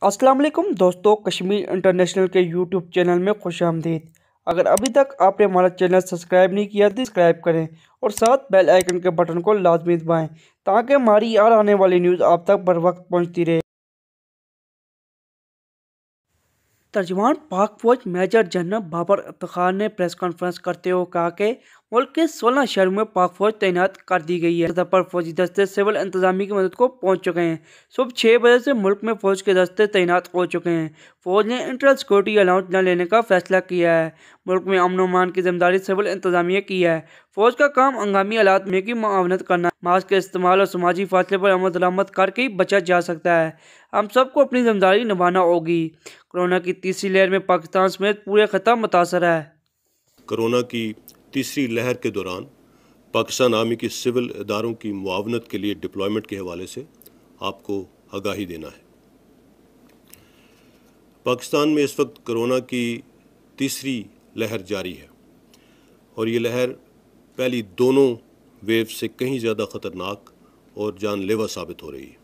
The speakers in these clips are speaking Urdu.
السلام علیکم دوستو، کشمیر انٹرنیشنل کے یوٹیوب چینل میں خوش آمدید۔ اگر ابھی تک آپ نے ہمارا چینل سبسکرائب نہیں کیا تو سبسکرائب کریں اور ساتھ بیل آئیکن کے بٹن کو لازمی دبائیں تاکہ ہماری ہر آنے والی نیوز آپ تک بر وقت پہنچتی رہے۔ ترجمان پاک فوج میجر جنرل بابر افتخار نے پریس کانفرنس کرتے ہوئے کہا کہ ملک کے 16 شہروں میں پاک فوج تعینات کر دی گئی ہے۔ سطح پر فوجی دستے سول انتظامیہ کی مدد کو پہنچ چکے ہیں۔ صبح 6 بجے سے ملک میں فوج کے دستے تعینات ہو چکے ہیں۔ فوج نے انٹرل سیکورٹی الاؤنس نہ لینے کا فیصلہ کیا ہے۔ ملک میں امن و امان کی ذمہ داری سول انتظامیہ کی ہے۔ فوج کا کام ہنگامی حالات میں کی معاونت کرنا ہے۔ ماسک کے استعمال اور سماجی فاصلے پر عمل درآمد کر کے ہی بچا جا سکتا ہے۔ ہم سب کو اپنی ذمہ داری نبھانا ہوگی۔ کورونا کی تیسری لہر میں پاکستان سمیت پورے خطہ متاثر ہے۔ کورونا کی تیسری لہر کے دوران پاکستان آرمی کے سول اداروں کی معاونت کے لیے ڈپلائمنٹ کے حوالے سے آپ کو آگاہی دینا ہے۔ پاکستان میں اس وقت کورونا کی تیسری لہر جاری ہے اور یہ لہر پہلی دونوں ویو سے کہیں زیادہ خطرناک اور جان لیوا ثابت ہو رہی ہے۔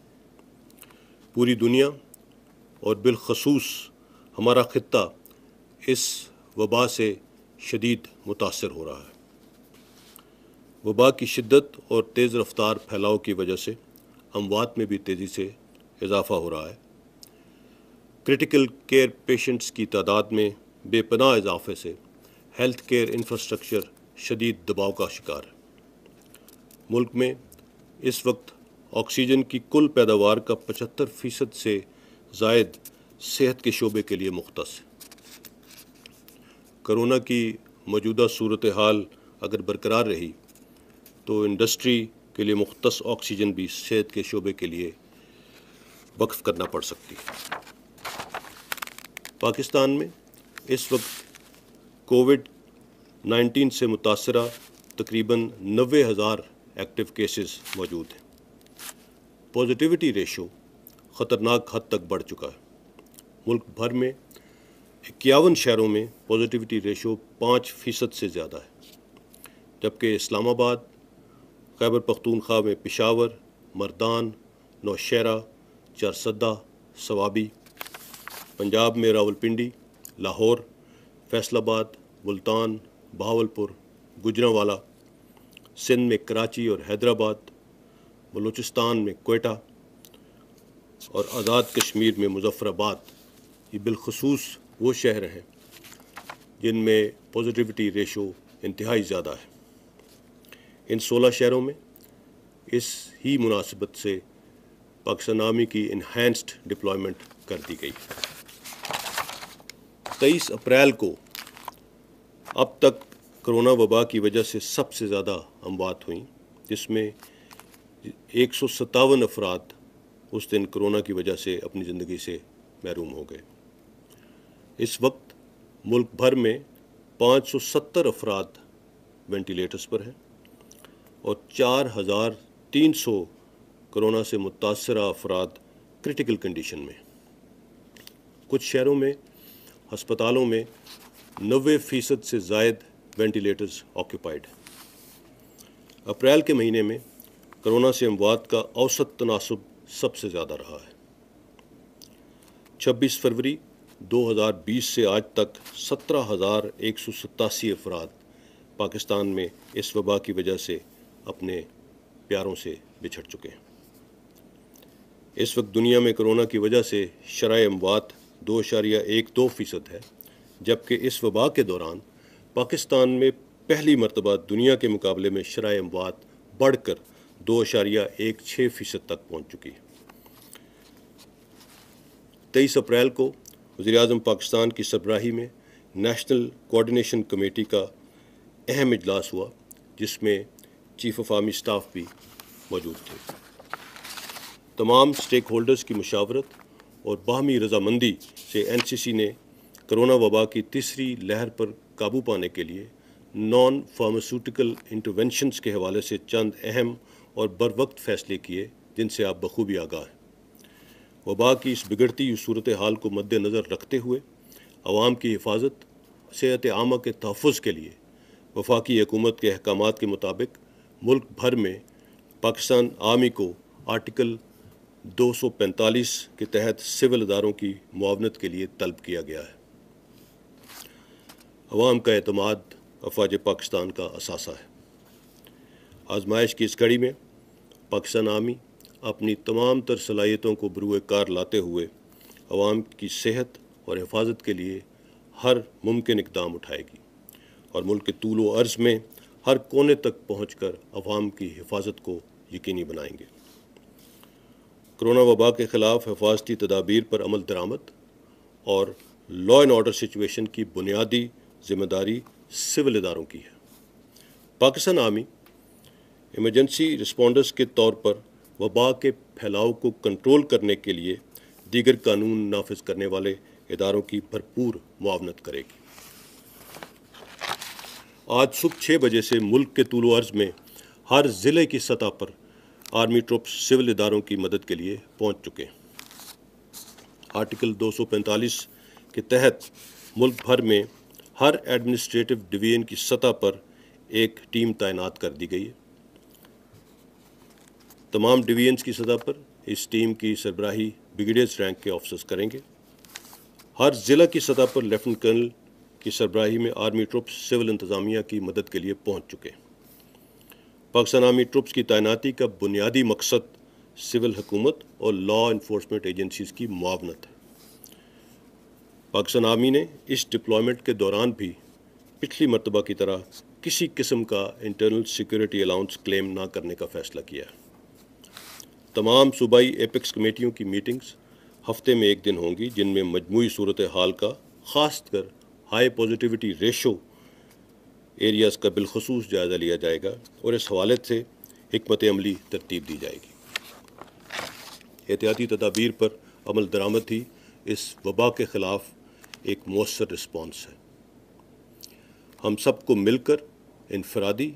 پوری دنیا اور بالخصوص ہمارا خطہ اس وبا سے شدید متاثر ہو رہا ہے۔ وبا کی شدت اور تیز رفتار پھیلاؤ کی وجہ سے اموات میں بھی تیزی سے اضافہ ہو رہا ہے۔ کرٹیکل کیئر پیشنٹس کی تعداد میں بے پناہ اضافے سے ہیلتھ کیئر انفراسٹرکچر شدید دباؤ کا شکار ہے۔ ملک میں اس وقت آکسیجن کی کل پیداوار کا 75% سے زائد صحت کے شعبے کے لیے مختص ہے۔ کورونا کی موجودہ صورتحال اگر برقرار رہی تو انڈسٹری کے لیے مختص آکسیجن بھی صحت کے شعبے کے لیے وقف کرنا پڑ سکتی ہے۔ پاکستان میں اس وقت کووڈ-19 سے متاثرہ تقریباً 90,000 ایکٹیو کیسز موجود ہیں۔ پازیٹیوٹی ریشو خطرناک حد تک بڑھ چکا ہے۔ ملک بھر میں 51 شہروں میں پازیٹیوٹی ریشو 5% سے زیادہ ہے، جبکہ اسلام آباد، خیبر پختونخوا میں پشاور، مردان، نوشہرہ، چارسدہ، صوابی، پنجاب میں راولپنڈی، لاہور، فیصل آباد، ملتان، بہاولپور، گوجرانوالا، سندھ میں کراچی اور حیدرآباد، بلوچستان میں کوئٹہ اور آزاد کشمیر میں مظفر آباد، یہ بالخصوص وہ شہر ہیں جن میں پازیٹیوٹی ریشو انتہائی زیادہ ہے۔ ان 16 شہروں میں اس ہی مناسبت سے پاکستان آرمی کی انہینسڈ ڈپلائمنٹ کر دی گئی۔ 23 اپریل کو اب تک کرونا وبا کی وجہ سے سب سے زیادہ اموات ہوئیں، جس میں 157 افراد اس دن کرونا کی وجہ سے اپنی زندگی سے محروم ہو گئے۔ اس وقت ملک بھر میں 570 افراد وینٹیلیٹرز پر ہیں اور 4,300 کرونا سے متاثرہ افراد کرٹیکل کنڈیشن میں۔ کچھ شہروں میں ہسپتالوں میں 90% سے زائد وینٹیلیٹرز آکیوپائڈ ہیں۔ اپریل کے مہینے میں کرونا سے اموات کا اوسط تناسب سب سے زیادہ رہا ہے۔ 26 فروری 2020 سے آج تک 17,187 افراد پاکستان میں اس وبا کی وجہ سے اپنے پیاروں سے بچھڑ چکے ہیں۔ اس وقت دنیا میں کرونا کی وجہ سے شرح اموات 2.12% ہے، جبکہ اس وبا کے دوران پاکستان میں پہلی مرتبہ دنیا کے مقابلے میں شرح اموات بڑھ کر 2.16% تک پہنچ چکی ہے۔ 23 اپریل کو وزیراعظم پاکستان کی سربراہی میں نیشنل کوآرڈینیشن کمیٹی کا اہم اجلاس ہوا، جس میں چیف آف آرمی سٹاف بھی موجود تھے۔ تمام سٹیک ہولڈرز کی مشاورت اور باہمی رضامندی سے NCC نے کرونا وبا کی تیسری لہر پر قابو پانے کے لیے نان فارماسیوٹیکل انٹرونشنز کے حوالے سے چند اہم اور بروقت فیصلے کیے، جن سے آپ بخوبی آگاہ ہیں۔ وبا کی اس بگڑتی ہوئی صورتحال کو مد نظر رکھتے ہوئے عوام کی حفاظت، صحت عامہ کے تحفظ کے لیے وفاقی حکومت کے احکامات کے مطابق ملک بھر میں پاکستان آرمی کو آرٹیکل 245 کے تحت سول اداروں کی معاونت کے لیے طلب کیا گیا ہے۔ عوام کا اعتماد افواج پاکستان کا اثاثہ ہے۔ آزمائش کی اس کڑی میں پاکستان آرمی اپنی تمام تر صلاحیتوں کو بروئے کار لاتے ہوئے عوام کی صحت اور حفاظت کے لیے ہر ممکن اقدام اٹھائے گی اور ملک کے طول و عرض میں ہر کونے تک پہنچ کر عوام کی حفاظت کو یقینی بنائیں گے۔ کرونا وبا کے خلاف حفاظتی تدابیر پر عمل درآمد اور لا اینڈ آرڈر سچویشن کی بنیادی ذمہ داری سول اداروں کی ہے۔ پاکستان آرمی ایمرجنسی رسپانڈرز کے طور پر وبا کے پھیلاؤ کو کنٹرول کرنے کے لیے دیگر قانون نافذ کرنے والے اداروں کی بھرپور معاونت کرے گی۔ آج صبح 6 بجے سے ملک کے طول و عرض میں ہر ضلع کی سطح پر آرمی ٹروپس سول اداروں کی مدد کے لیے پہنچ چکے ہیں۔ آرٹیکل 245 کے تحت ملک بھر میں ہر ایڈمنسٹریٹو ڈویژن کی سطح پر ایک ٹیم تعینات کر دی گئی ہے۔ تمام ڈویژنز کی سطح پر اس ٹیم کی سربراہی بریگیڈیئر رینک کے آفیسرز کریں گے۔ ہر ضلع کی سطح پر لیفٹنٹ کرنل کی سربراہی میں آرمی ٹروپس سول انتظامیہ کی مدد کے لیے پہنچ چکے ہیں۔ پاکستان آرمی ٹروپس کی تعیناتی کا بنیادی مقصد سول حکومت اور لا انفورسمنٹ ایجنسیز کی معاونت ہے۔ پاکستان آرمی نے اس ڈپلائمنٹ کے دوران بھی پچھلی مرتبہ کی طرح کسی قسم کا انٹرنل سیکورٹی الاؤنس کلیم نہ کرنے کا فیصلہ کیا ہے۔ تمام صوبائی ایپیکس کمیٹیوں کی میٹنگز ہفتے میں ایک دن ہوں گی، جن میں مجموعی صورتحال کا خاص کر ہائی پازیٹیوٹی ریشو ایریاز کا بالخصوص جائزہ لیا جائے گا اور اس حوالے سے حکمت عملی ترتیب دی جائے گی۔ احتیاطی تدابیر پر عمل درآمد ہی اس وبا کے خلاف ایک مؤثر رسپانس ہے۔ ہم سب کو مل کر انفرادی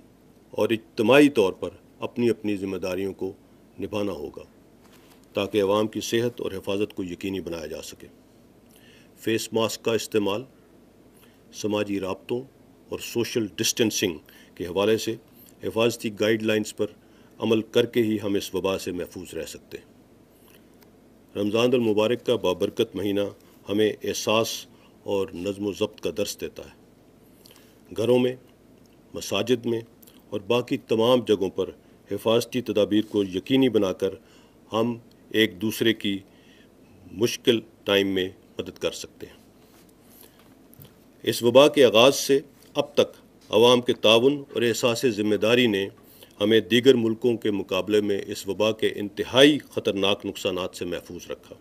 اور اجتماعی طور پر اپنی اپنی ذمہ داریوں کو نبھانا ہوگا تاکہ عوام کی صحت اور حفاظت کو یقینی بنایا جا سکے۔ فیس ماسک کا استعمال، سماجی رابطوں اور سوشل ڈسٹینسنگ کے حوالے سے حفاظتی گائیڈ لائنز پر عمل کر کے ہی ہم اس وبا سے محفوظ رہ سکتے ہیں۔ رمضان المبارک کا بابرکت مہینہ ہمیں احساس اور نظم و ضبط کا درس دیتا ہے۔ گھروں میں، مساجد میں اور باقی تمام جگہوں پر حفاظتی تدابیر کو یقینی بنا کر ہم ایک دوسرے کی مشکل ٹائم میں مدد کر سکتے ہیں۔ اس وبا کے آغاز سے اب تک عوام کے تعاون اور احساس ذمہ داری نے ہمیں دیگر ملکوں کے مقابلے میں اس وبا کے انتہائی خطرناک نقصانات سے محفوظ رکھا۔